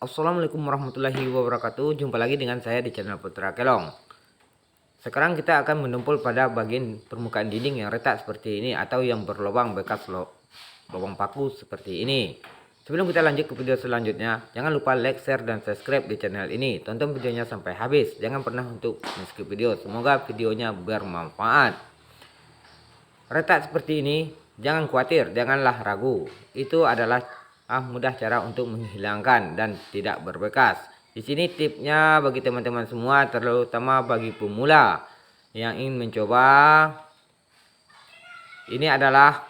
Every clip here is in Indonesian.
Assalamualaikum warahmatullahi wabarakatuh. Jumpa lagi dengan saya di channel Putra Kelong. Sekarang kita akan menumpul pada bagian permukaan dinding yang retak seperti ini atau yang berlubang bekas lubang paku seperti ini. Sebelum kita lanjut ke video selanjutnya, jangan lupa like, share, dan subscribe di channel ini. Tonton videonya sampai habis. Jangan pernah untuk skip video. Semoga videonya bermanfaat. Retak seperti ini, jangan khawatir, janganlah ragu. Itu adalah mudah cara untuk menghilangkan dan tidak berbekas. Di sini tipsnya bagi teman-teman semua, terutama bagi pemula yang ingin mencoba. Ini adalah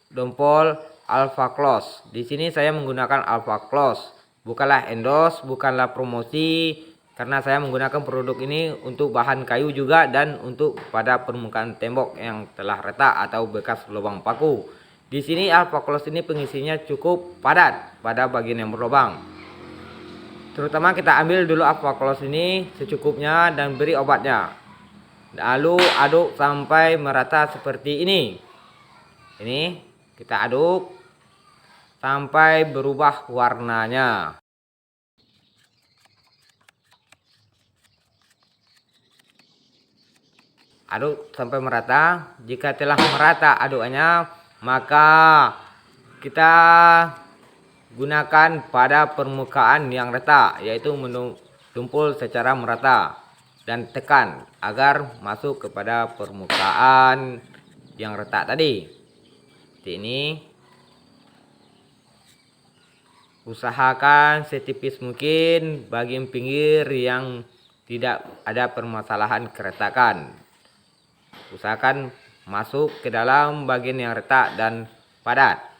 dompol Alpha Close. Di sini saya menggunakan Alpha Close. Bukanlah endorse, bukanlah promosi, karena saya menggunakan produk ini untuk bahan kayu juga dan untuk pada permukaan tembok yang telah retak atau bekas lubang paku. Di sini Alpha Close ini pengisinya cukup padat pada bagian yang berlubang. Terutama kita ambil dulu Alpha Close ini secukupnya dan beri obatnya. Lalu aduk sampai merata seperti ini. Ini kita aduk sampai berubah warnanya. Aduk sampai merata. Jika telah merata adukannya, maka kita gunakan pada permukaan yang retak, yaitu menumpul secara merata dan tekan agar masuk kepada permukaan yang retak tadi. Seperti ini. Usahakan setipis mungkin bagian pinggir yang tidak ada permasalahan keretakan. Usahakan masuk ke dalam bagian yang retak dan padat.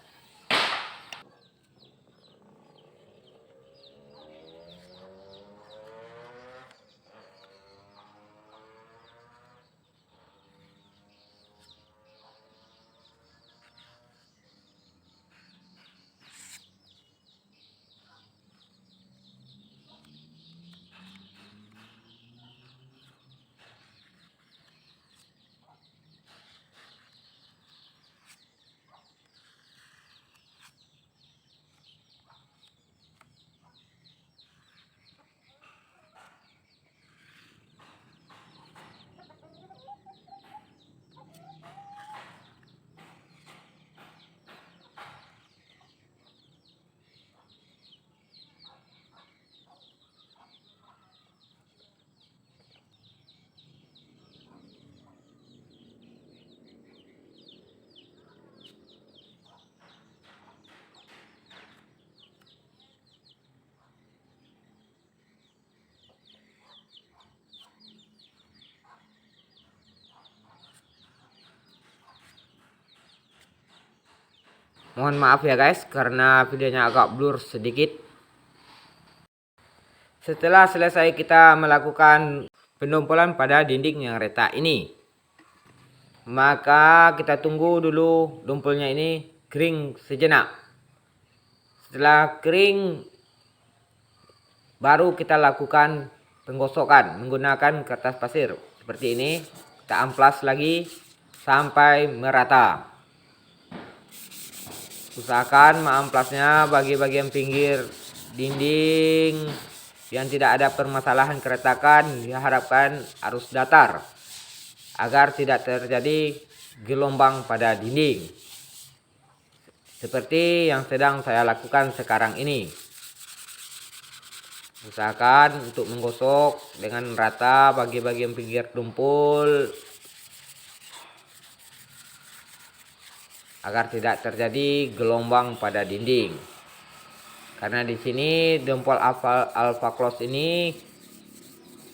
Mohon maaf ya guys, karena videonya agak blur sedikit. Setelah selesai kita melakukan penumpulan pada dinding yang retak ini, maka kita tunggu dulu dumpulnya ini kering sejenak. Setelah kering, baru kita lakukan penggosokan menggunakan kertas pasir seperti ini. Kita amplas lagi sampai merata. Usahakan mengamplasnya bagi bagian pinggir dinding yang tidak ada permasalahan keretakan. Diharapkan harus datar agar tidak terjadi gelombang pada dinding, seperti yang sedang saya lakukan sekarang ini. Usahakan untuk menggosok dengan rata bagi bagian pinggir dumpul agar tidak terjadi gelombang pada dinding. Karena di sini dompol Alpha Close ini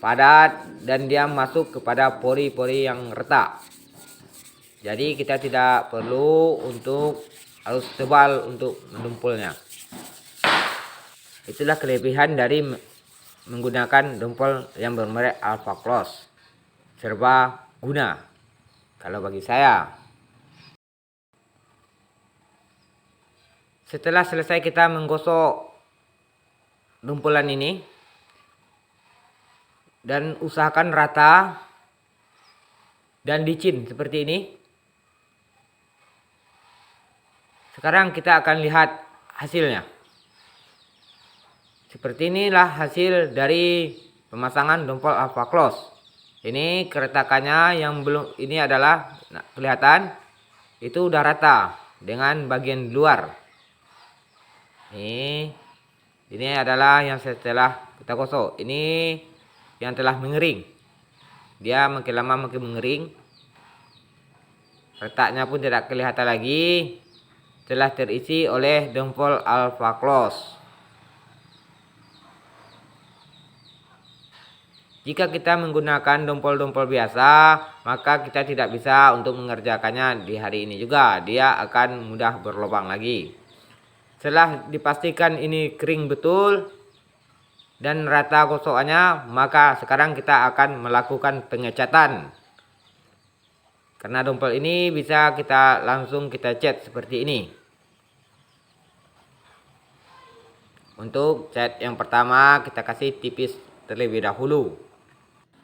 padat dan dia masuk kepada pori-pori yang retak. Jadi kita tidak perlu untuk harus tebal untuk mendumpulnya. Itulah kelebihan dari menggunakan dompol yang bermerek Alpha Close. Serba guna kalau bagi saya. Setelah selesai kita menggosok dumpulan ini dan usahakan rata dan licin seperti ini. Sekarang kita akan lihat hasilnya. Seperti inilah hasil dari pemasangan dompol Alpha Close. Ini keretakannya yang belum, ini adalah kelihatan itu udah rata dengan bagian luar. Ini adalah yang setelah kita gosok. Ini yang telah mengering. Dia makin lama makin mengering. Retaknya pun tidak kelihatan lagi. Telah terisi oleh dompol Alpha Close. Jika kita menggunakan dompol-dompol biasa, maka kita tidak bisa untuk mengerjakannya di hari ini juga. Dia akan mudah berlubang lagi. Setelah dipastikan ini kering betul dan rata gosokannya, maka sekarang kita akan melakukan pengecatan. Karena dompol ini bisa kita langsung kita cat seperti ini. Untuk cat yang pertama kita kasih tipis terlebih dahulu.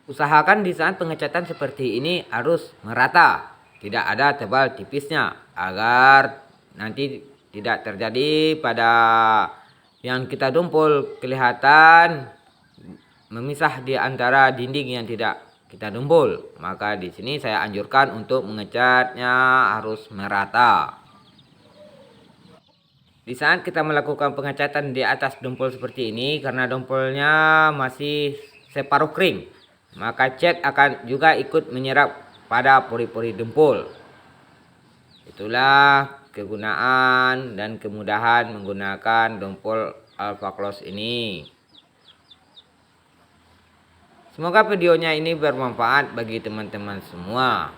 Usahakan di saat pengecatan seperti ini harus merata, tidak ada tebal tipisnya, agar nanti tidak terjadi pada yang kita dompol kelihatan memisah di antara dinding yang tidak kita dompol. Maka di sini saya anjurkan untuk mengecatnya harus merata. Di saat kita melakukan pengecatan di atas dompol seperti ini, karena dompolnya masih separuh kering, maka cat akan juga ikut menyerap pada pori-pori dompol. Itulah kegunaan dan kemudahan menggunakan dompol Alpha Close ini. Semoga videonya ini bermanfaat bagi teman-teman semua.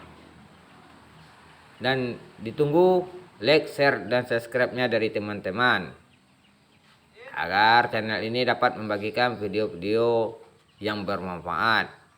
Dan ditunggu like, share, dan subscribe-nya dari teman-teman, agar channel ini dapat membagikan video-video yang bermanfaat.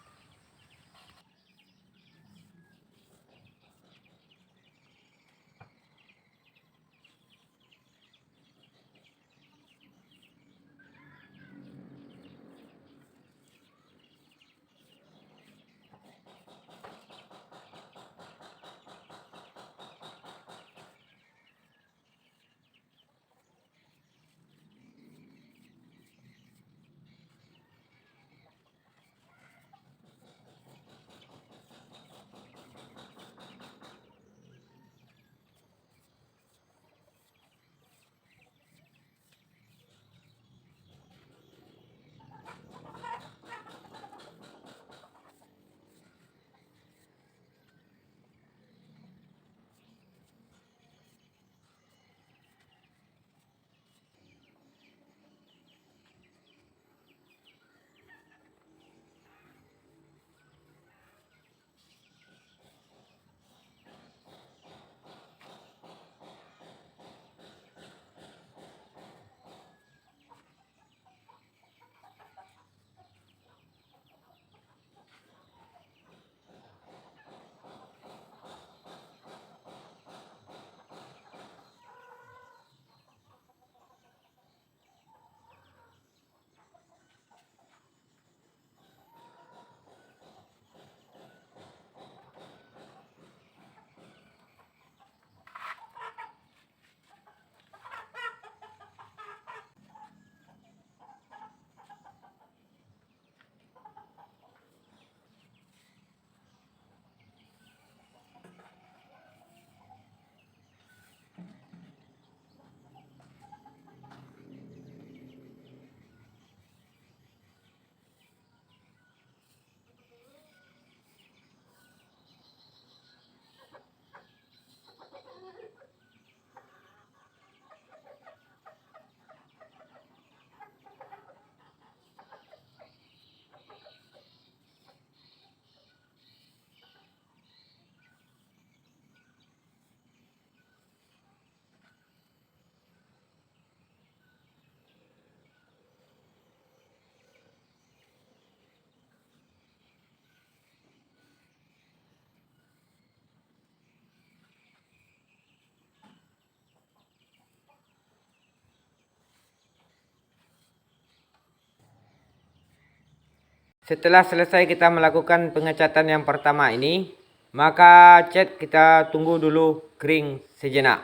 Setelah selesai kita melakukan pengecatan yang pertama ini, maka cat kita tunggu dulu kering sejenak.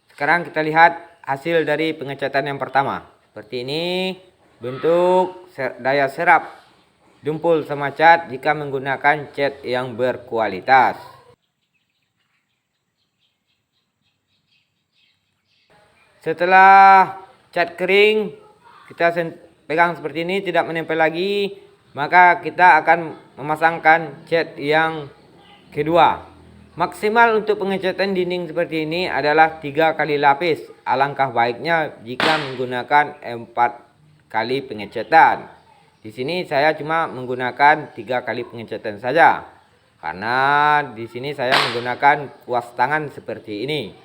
Sekarang kita lihat hasil dari pengecatan yang pertama. Seperti ini bentuk daya serap dumpul sama cat jika menggunakan cat yang berkualitas. Setelah cat kering, kita pegang seperti ini, tidak menempel lagi, maka kita akan memasangkan cat yang kedua. Maksimal untuk pengecatan dinding seperti ini adalah 3 kali lapis. Alangkah baiknya jika menggunakan 4 kali pengecatan. Di sini saya cuma menggunakan 3 kali pengecatan saja, karena di sini saya menggunakan kuas tangan seperti ini.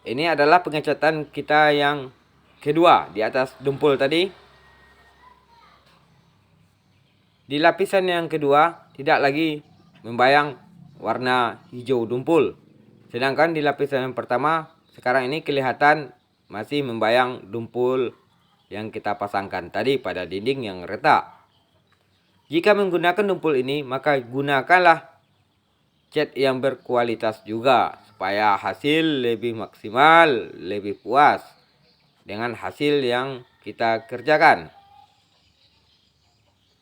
Ini adalah pengecatan kita yang kedua di atas dumpul tadi. Di lapisan yang kedua tidak lagi membayang warna hijau dumpul. Sedangkan di lapisan yang pertama sekarang ini kelihatan masih membayang dumpul yang kita pasangkan tadi pada dinding yang retak. Jika menggunakan dumpul ini, maka gunakanlah cat yang berkualitas juga, supaya hasil lebih maksimal, lebih puas dengan hasil yang kita kerjakan.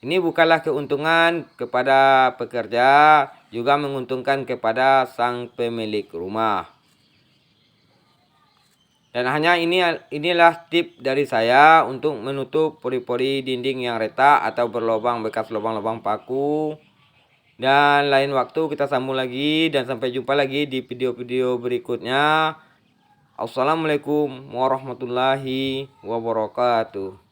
Ini bukanlah keuntungan kepada pekerja, juga menguntungkan kepada sang pemilik rumah. Dan hanya inilah tip dari saya untuk menutup pori-pori dinding yang retak atau berlubang bekas lubang-lubang paku. Dan lain waktu kita sambung lagi, dan sampai jumpa lagi di video-video berikutnya. Assalamualaikum warahmatullahi wabarakatuh.